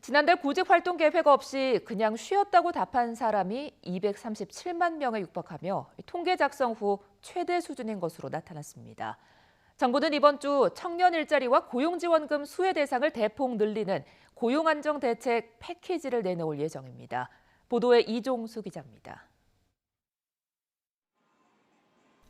지난달 구직 활동 계획 없이 그냥 쉬었다고 답한 사람이 237만 명에 육박하며 통계 작성 후 최대 수준인 것으로 나타났습니다. 정부는 이번 주 청년 일자리와 고용지원금 수혜 대상을 대폭 늘리는 고용안정대책 패키지를 내놓을 예정입니다. 보도에 이종수 기자입니다.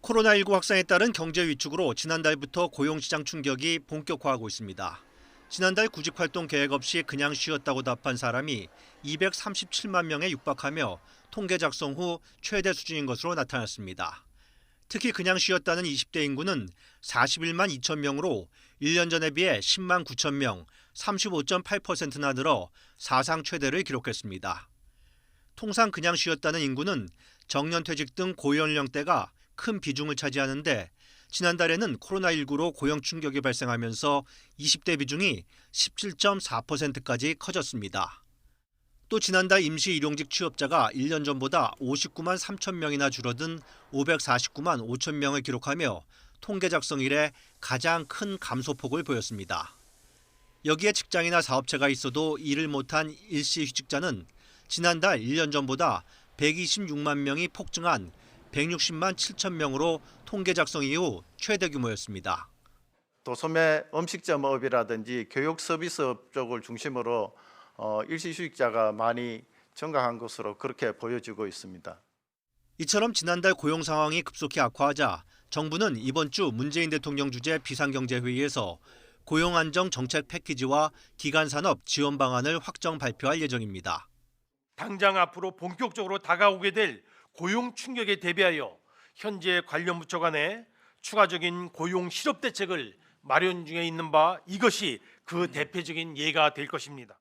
코로나19 확산에 따른 경제 위축으로 지난달부터 고용시장 충격이 본격화하고 있습니다. 지난달 구직활동 계획 없이 그냥 쉬었다고 답한 사람이 237만 명에 육박하며 통계 작성 후 최대 수준인 것으로 나타났습니다. 특히 그냥 쉬었다는 20대 인구는 41만 2천 명으로 1년 전에 비해 10만 9천 명, 35.8%나 늘어 사상 최대를 기록했습니다. 통상 그냥 쉬었다는 인구는 정년퇴직 등 고연령대가 큰 비중을 차지하는데 지난달에는 코로나19로 고용 충격이 발생하면서 20대 비중이 17.4%까지 커졌습니다. 또 지난달 임시 일용직 취업자가 1년 전보다 59만 3천 명이나 줄어든 549만 5천 명을 기록하며 통계 작성 이래 가장 큰 감소폭을 보였습니다. 여기에 직장이나 사업체가 있어도 일을 못한 일시휴직자는 지난달 1년 전보다 126만 명이 폭증한 160만 7천 명으로 통계 작성 이후 최대 규모였습니다. 또 소매 음식점업이라든지 교육 서비스업 쪽을 중심으로 일시휴직자가 많이 증가한 것으로 그렇게 보여지고 있습니다. 이처럼 지난달 고용 상황이 급속히 악화하자 정부는 이번 주 문재인 대통령 주재 비상경제회의에서 고용안정 정책 패키지와 기간산업 지원 방안을 확정 발표할 예정입니다. 당장 앞으로 본격적으로 다가오게 될 고용 충격에 대비하여 현재 관련 부처 간에 추가적인 고용 실업 대책을 마련 중에 있는 바 이것이 그 대표적인 예가 될 것입니다.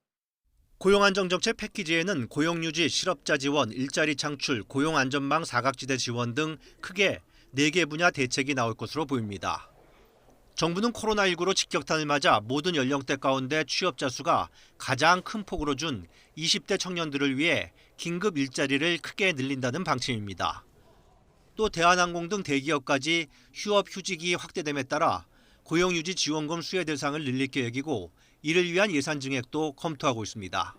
고용안정정책 패키지에는 고용유지, 실업자 지원, 일자리 창출, 고용안전망 사각지대 지원 등 크게 4개 분야 대책이 나올 것으로 보입니다. 정부는 코로나19로 직격탄을 맞아 모든 연령대 가운데 취업자 수가 가장 큰 폭으로 준 20대 청년들을 위해 긴급 일자리를 크게 늘린다는 방침입니다. 또 대한항공 등 대기업까지 휴업 휴직이 확대됨에 따라 고용유지 지원금 수혜 대상을 늘릴 계획이고 이를 위한 예산 증액도 검토하고 있습니다.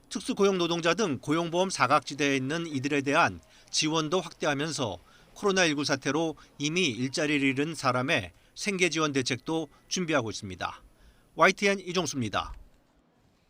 특수고용 노동자 등 고용보험 사각지대에 있는 이들에 대한 지원도 확대하면서 코로나19 사태로 이미 일자리를 잃은 사람의 생계 지원 대책도 준비하고 있습니다. YTN 이종수입니다.